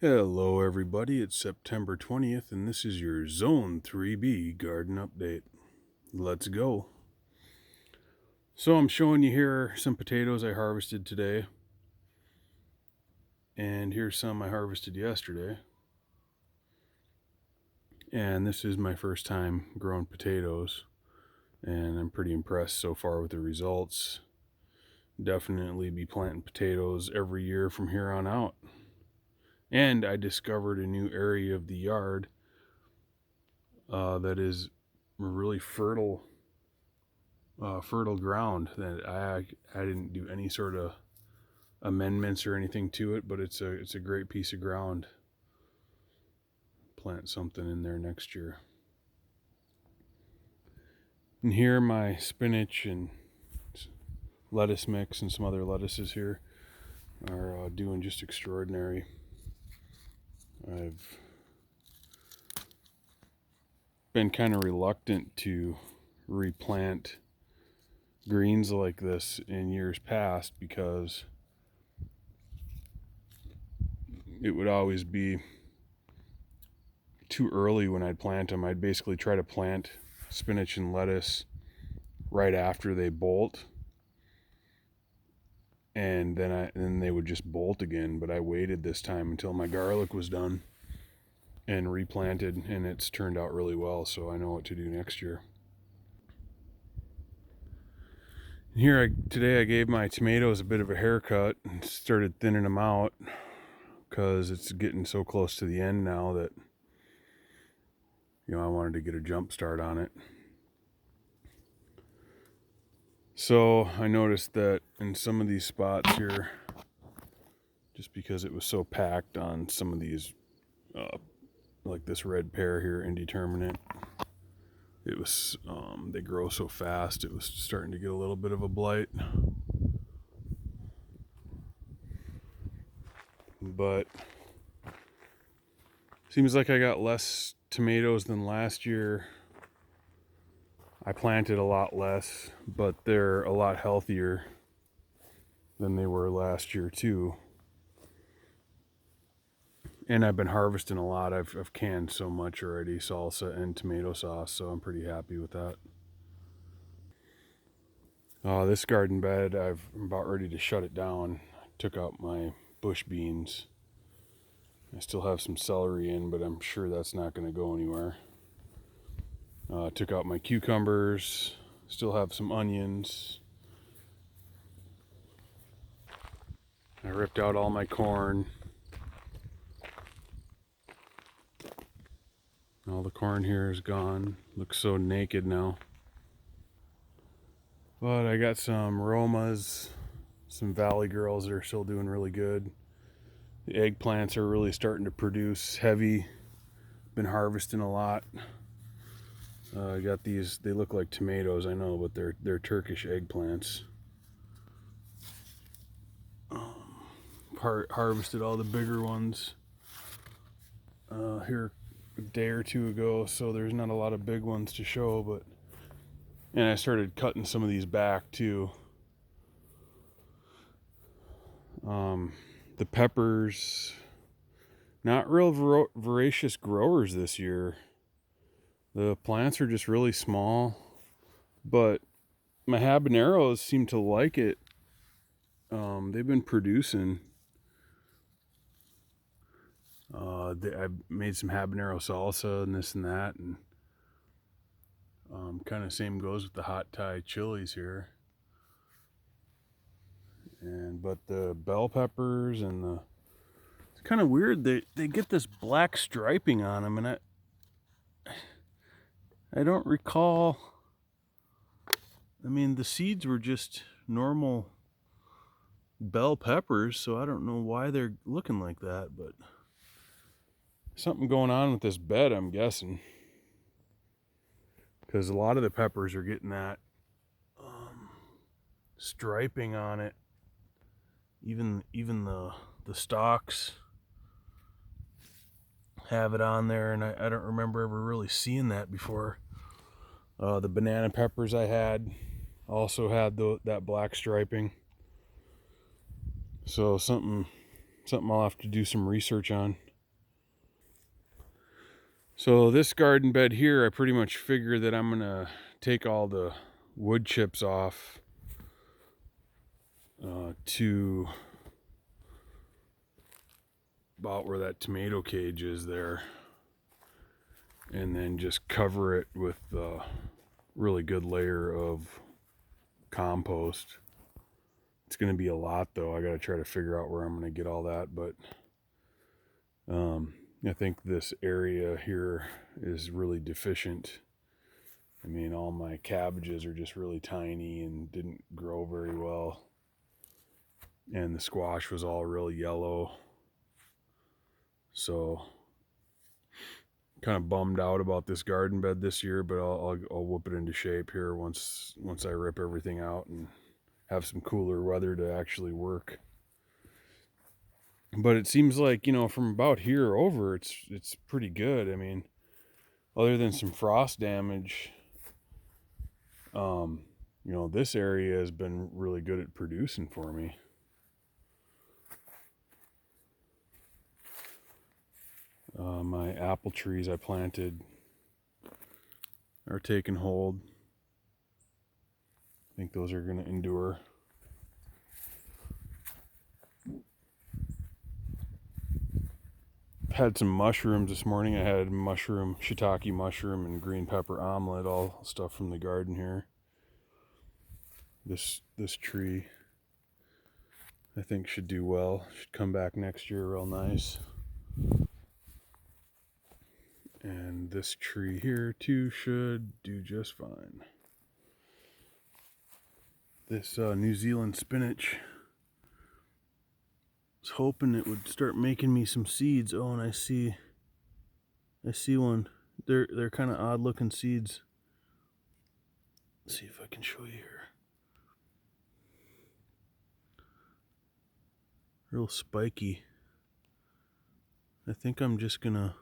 Hello everybody, it's September 20th and this is your Zone 3B garden update. Let's go. So I'm showing you here some potatoes I harvested today. And here's some I harvested yesterday. And this is my first time growing potatoes. And I'm pretty impressed so far with the results. Definitely be planting potatoes every year from here on out. And I discovered a new area of the yard that is really fertile ground that I didn't do any sort of amendments or anything to it, but it's a great piece of ground. Plant something in there next year. And here my spinach and lettuce mix and some other lettuces here are doing just extraordinary. I've been kind of reluctant to replant greens like this in years past because it would always be too early when I'd plant them. I'd basically try to plant spinach and lettuce right after they bolt, and then they would just bolt again. But I waited this time until my garlic was done and replanted, and it's turned out really well, so I know what to do next year. Today I gave my tomatoes a bit of a haircut and started thinning them out because it's getting so close to the end now that I wanted to get a jump start on it. So I noticed that in some of these spots here, just because it was so packed on some of these, like this red pear here, indeterminate, it was, they grow so fast, it was starting to get a little bit of a blight. But seems like I got less tomatoes than last year. I planted a lot less, but they're a lot healthier than they were last year too. And I've been harvesting a lot. I've canned so much already, salsa and tomato sauce, so I'm pretty happy with that. This garden bed, I'm about ready to shut it down. I took out my bush beans. I still have some celery in, but I'm sure that's not going to go anywhere. Took out my cucumbers. Still have some onions. I ripped out all my corn. All the corn here is gone. Looks so naked now. But I got some Romas, some Valley Girls that are still doing really good. The eggplants are really starting to produce heavy. Been harvesting a lot. I got these, they look like tomatoes, I know, but they're Turkish eggplants. Harvested all the bigger ones here a day or two ago, so there's not a lot of big ones to show, and I started cutting some of these back too. The peppers, not real voracious growers this year. The plants are just really small, but my habaneros seem to like it. They've been producing. I've made some habanero salsa and this and that, and kind of same goes with the hot Thai chilies here. But the bell peppers and it's kind of weird. They get this black striping on them, and I don't recall. I mean, the seeds were just normal bell peppers, so I don't know why they're looking like that, but something going on with this bed, I'm guessing, because a lot of the peppers are getting that striping on it. Even the stalks have it on there, and I don't remember ever really seeing that before. The banana peppers I had also had that black striping. So something I'll have to do some research on. So this garden bed here, I pretty much figure that I'm gonna take all the wood chips off to about where that tomato cage is there, and then just cover it with a really good layer of compost. It's gonna be a lot though. I gotta try to figure out where I'm gonna get all that, but I think this area here is really deficient. I mean, all my cabbages are just really tiny and didn't grow very well. And the squash was all real yellow. So, kind of bummed out about this garden bed this year, but I'll whoop it into shape here once I rip everything out and have some cooler weather to actually work. But it seems like, from about here over, it's pretty good. I mean, other than some frost damage, this area has been really good at producing for me. My apple trees I planted are taking hold. I think those are going to endure. Had some mushrooms this morning. I had shiitake mushroom and green pepper omelet, all stuff from the garden here. This tree I think should do well. Should come back next year real nice. And this tree here too should do just fine. This New Zealand spinach, I was hoping it would start making me some seeds. Oh, and I see one. They're kind of odd looking seeds. Let's see if I can show you here. Real spiky. I think I'm just gonna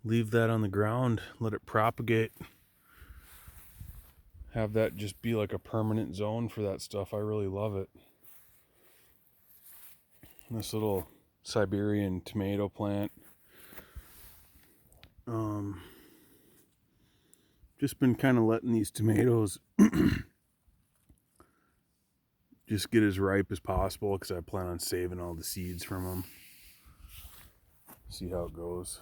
leave that on the ground, let it propagate. Have that just be like a permanent zone for that stuff. I really love it. This little Siberian tomato plant. Just been kind of letting these tomatoes just get as ripe as possible because I plan on saving all the seeds from them. See how it goes.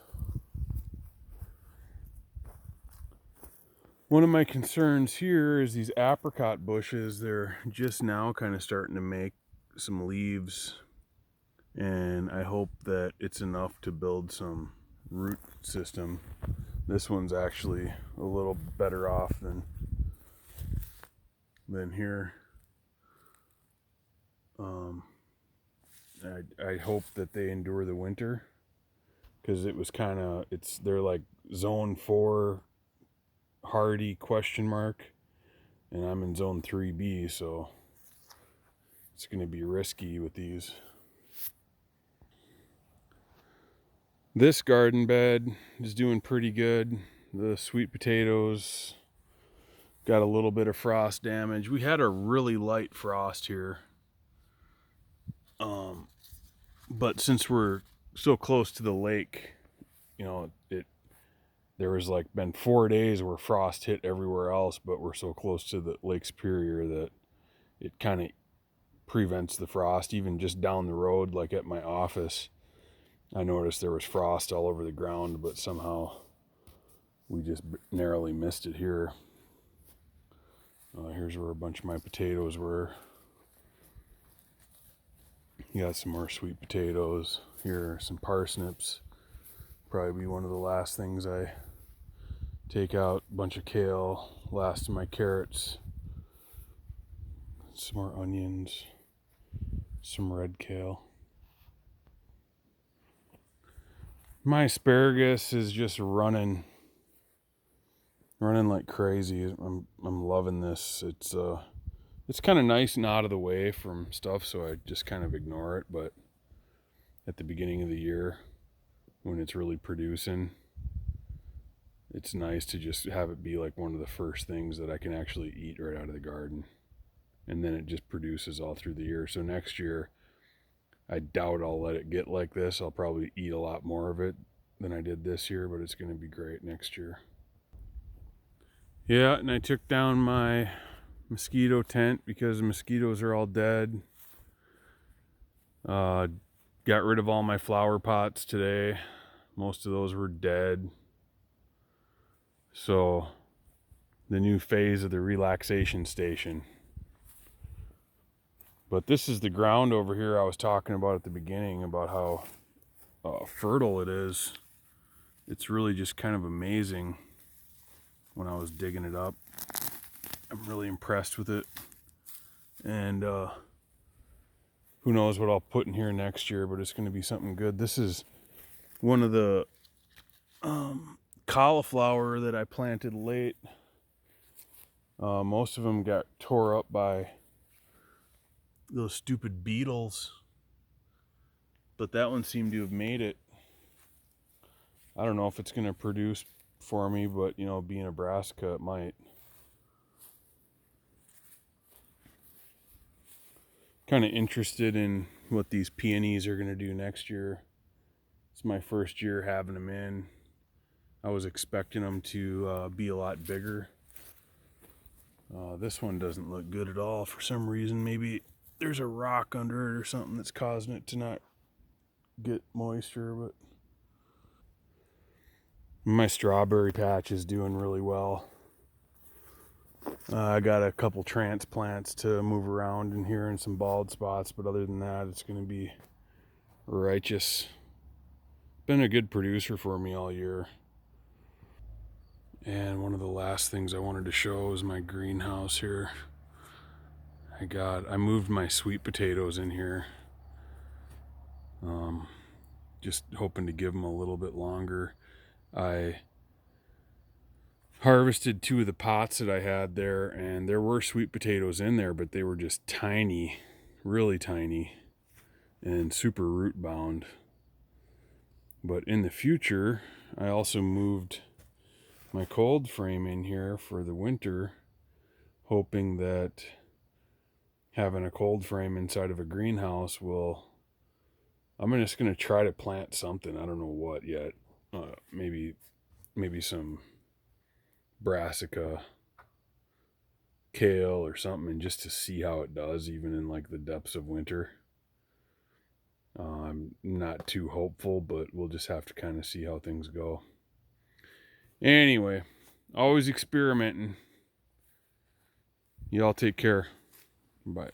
One of my concerns here is these apricot bushes. They're just now kind of starting to make some leaves, and I hope that it's enough to build some root system. This one's actually a little better off than here. I hope that they endure the winter, because it was they're like zone 4 hardy ? And I'm in zone 3B, so it's going to be risky with these. This garden bed is doing pretty good. The sweet potatoes got a little bit of frost damage. We had a really light frost here. But since we're so close to the lake, there was been 4 days where frost hit everywhere else, but we're so close to the Lake Superior that it kind of prevents the frost. Even just down the road, like at my office, I noticed there was frost all over the ground, but somehow we just narrowly missed it here. Here's where a bunch of my potatoes were. You got some more sweet potatoes here, some parsnips. Probably be one of the last things I take out. A bunch of kale, last of my carrots, some more onions, some red kale. My asparagus is just running like crazy. I'm loving this. It's kind of nice and out of the way from stuff, so I just kind of ignore it. But at the beginning of the year, when it's really producing, it's nice to just have it be like one of the first things that I can actually eat right out of the garden. And then it just produces all through the year. So next year, I doubt I'll let it get like this. I'll probably eat a lot more of it than I did this year, but it's going to be great next year. Yeah, and I took down my mosquito tent because the mosquitoes are all dead. Got rid of all my flower pots today. Most of those were dead. So the new phase of the relaxation station. But this is the ground over here I was talking about at the beginning, about how fertile it is. It's really just kind of amazing when I was digging it up. I'm really impressed with it. And who knows what I'll put in here next year, but it's going to be something good. This is one of the cauliflower that I planted late. Most of them got tore up by those stupid beetles, but that one seemed to have made it. I don't know if it's going to produce for me, but you know, being Nebraska, it might. Kind of interested in what these peonies are going to do next year. It's my first year having them in. I was expecting them to be a lot bigger. This one doesn't look good at all for some reason. Maybe there's a rock under it or something that's causing it to not get moisture. But my strawberry patch is doing really well. I got a couple transplants to move around in here and some bald spots, but other than that, it's going to be righteous. Been a good producer for me all year. And one of the last things I wanted to show is my greenhouse here. I moved my sweet potatoes in here. Just hoping to give them a little bit longer. I harvested 2 of the pots that I had there, and there were sweet potatoes in there, but they were just tiny, really tiny, and super root bound. But in the future, I also moved my cold frame in here for the winter, hoping that having a cold frame inside of a greenhouse I'm just going to try to plant something. I don't know what yet. Maybe some brassica, kale or something, just to see how it does even in like the depths of winter. I'm not too hopeful, but we'll just have to kind of see how things go. Anyway, always experimenting. Y'all take care. Bye.